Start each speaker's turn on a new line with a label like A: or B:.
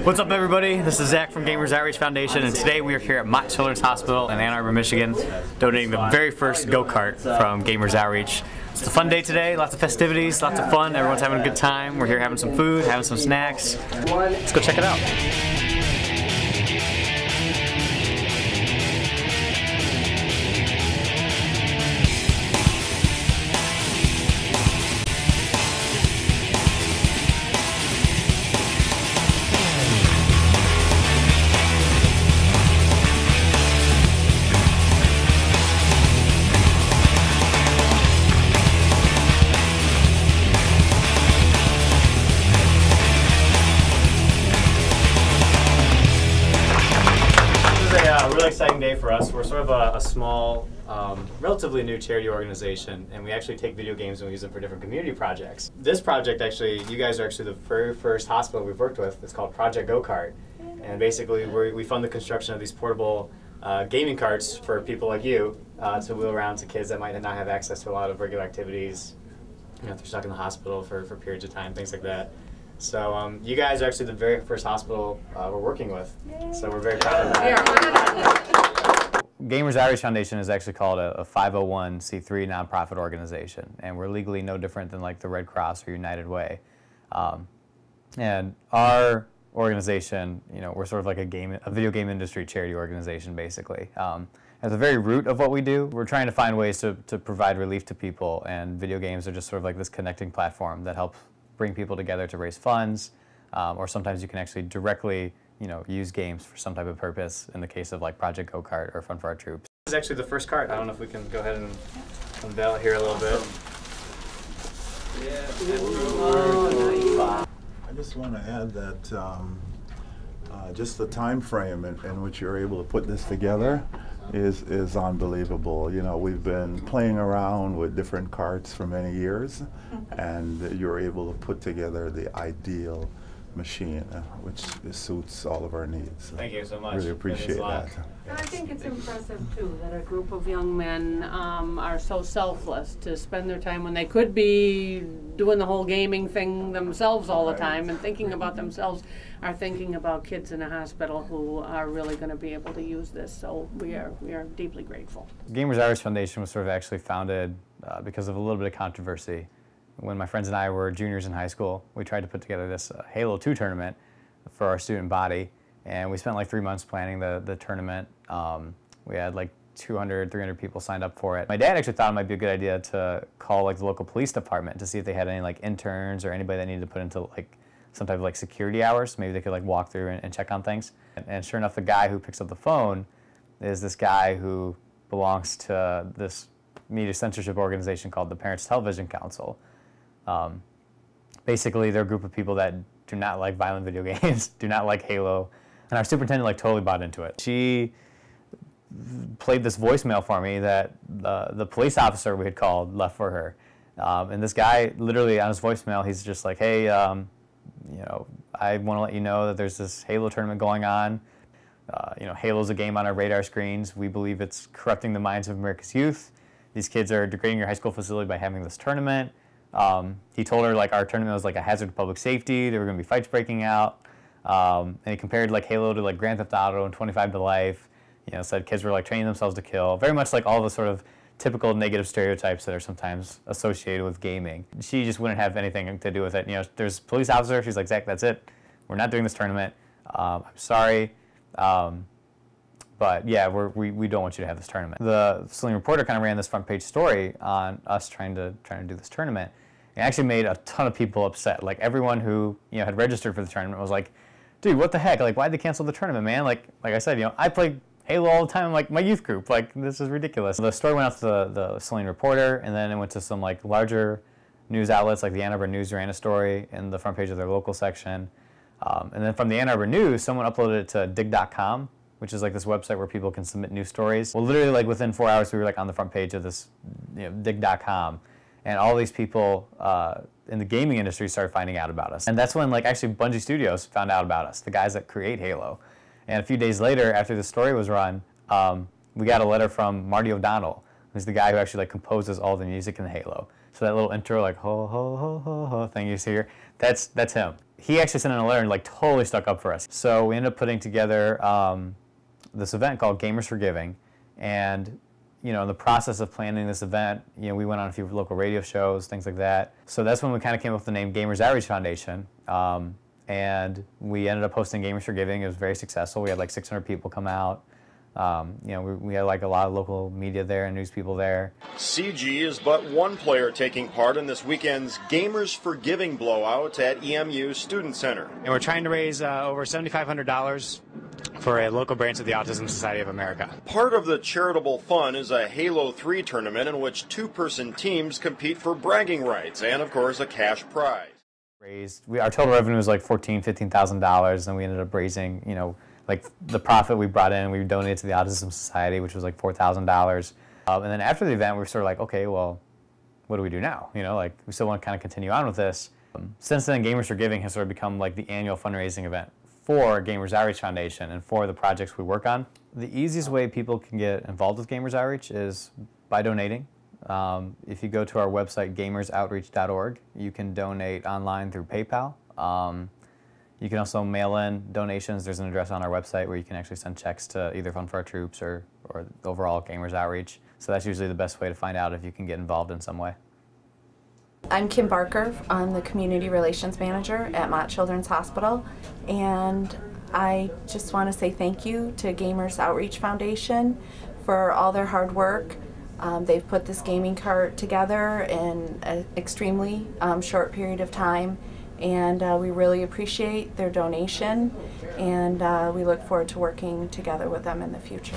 A: What's up, everybody? This is Zach from Gamers Outreach Foundation, and today we are here at Mott Children's Hospital in Ann Arbor, Michigan, donating the very first go-kart from Gamers Outreach. It's a fun day today, lots of festivities, lots of fun, everyone's having a good time. We're here having some food, having some snacks. Let's go check it out. Really exciting day for us. We're sort of a small, relatively new charity organization, and we actually take video games and we use them for different community projects. This project, actually, you guys are actually the very first hospital we've worked with. It's called Project Go-Kart, and basically we fund the construction of these portable gaming carts for people like you to wheel around to kids that might not have access to a lot of regular activities, you know, if they're stuck in the hospital for periods of time, things like that. So you guys are actually the very first hospital we're working with. Yay. So we're very proud of that. Gamers Outreach Foundation is actually called a 501c3 nonprofit organization, and we're legally no different than like the Red Cross or United Way. And our organization, you know, we're sort of like a video game industry charity organization, basically. At the very root of what we do, we're trying to find ways to provide relief to people, and video games are just sort of like this connecting platform that helps bring people together to raise funds, or sometimes you can actually directly, you know, use games for some type of purpose. In the case of like Project Go-Kart or Fun for Our Troops. This is actually the first cart. I don't know if we can go ahead and unveil it here a little bit.
B: I just want to add that just the time frame in which you're able to put this together is unbelievable. You know, we've been playing around with different carts for many years, and you're able to put together the ideal machine, which suits all of our needs. So
A: thank you so much.
B: Really appreciate that.
C: I think it's impressive too that a group of young men are so selfless to spend their time when they could be doing the whole gaming thing themselves all the time and thinking about themselves, are thinking about kids in a hospital who are really going to be able to use this. So we are deeply grateful.
A: Gamers Outreach Foundation was sort of actually founded because of a little bit of controversy. When my friends and I were juniors in high school, we tried to put together this Halo 2 tournament for our student body, and we spent like 3 months planning the tournament. We had like 200, 300 people signed up for it. My dad actually thought it might be a good idea to call like the local police department to see if they had any like interns or anybody that needed to put into like some type of like security hours. Maybe they could like walk through and check on things. And sure enough, the guy who picks up the phone is this guy who belongs to this media censorship organization called the Parents Television Council. Basically, they're a group of people that do not like violent video games, do not like Halo, and our superintendent like totally bought into it. She played this voicemail for me that the police officer we had called left for her, and this guy literally on his voicemail, he's just like, hey, you know, I want to let you know that there's this Halo tournament going on. You know, Halo's a game on our radar screens. We believe it's corrupting the minds of America's youth. These kids are degrading your high school facility by having this tournament. He told her like our tournament was like a hazard to public safety. There were going to be fights breaking out, and he compared like Halo to like Grand Theft Auto and 25 to Life. You know, said kids were like training themselves to kill. Very much like all the sort of typical negative stereotypes that are sometimes associated with gaming. She just wouldn't have anything to do with it. You know, there's a police officer. She's like, Zach, that's it. We're not doing this tournament. I'm sorry. But yeah, we don't want you to have this tournament. The Saline Reporter kind of ran this front page story on us trying to do this tournament. It actually made a ton of people upset. Like everyone who, you know, had registered for the tournament was like, dude, what the heck? Like, why'd they cancel the tournament, man? Like I said, you know, I play Halo all the time, like my youth group. Like, this is ridiculous. The story went out to the Saline Reporter, and then it went to some like larger news outlets, like the Ann Arbor News ran a story in the front page of their local section. And then from the Ann Arbor News, someone uploaded it to dig.com, which is like this website where people can submit news stories. Well, literally like within 4 hours, we were like on the front page of this, you know, dig.com. And all these people in the gaming industry started finding out about us. And that's when like actually Bungie Studios found out about us, the guys that create Halo. And a few days later, after the story was run, we got a letter from Marty O'Donnell, who's the guy who actually like composes all the music in Halo. So that little intro, like ho ho ho ho ho thing you see here, that's him. he actually sent in a letter and like totally stuck up for us. So we ended up putting together this event called Gamers for Giving, and in the process of planning this event, we went on a few local radio shows, things like that. So that's when we kind of came up with the name Gamers Outreach Foundation. And we ended up hosting Gamers for Giving. It was very successful. We had like 600 people come out. We had like a lot of local media there and news people there.
D: CG is but one player taking part in this weekend's Gamers for Giving blowout at EMU Student Center.
A: And we're trying to raise over $7,500 for a local branch of the Autism Society of America.
D: Part of the charitable fun is a Halo 3 tournament in which two-person teams compete for bragging rights and, of course, a cash prize.
A: Our total revenue was like $14,000, and we ended up raising, like the profit we brought in, we donated to the Autism Society, which was like $4,000. And then after the event, we were sort of like, okay, well, what do we do now? Like we still want to kind of continue on with this. Since then, Gamers for Giving has sort of become like the annual fundraising event for Gamers Outreach Foundation and for the projects we work on. The easiest way people can get involved with Gamers Outreach is by donating. If you go to our website, gamersoutreach.org, you can donate online through PayPal. You can also mail in donations. There's an address on our website where you can actually send checks to either Fund for Our Troops or overall Gamers Outreach. So that's usually the best way to find out if you can get involved in some way.
E: I'm Kim Barker. I'm the Community Relations Manager at Mott Children's Hospital, and I just want to say thank you to Gamers Outreach Foundation for all their hard work. They've put this gaming cart together in an extremely short period of time, and we really appreciate their donation, and we look forward to working together with them in the future.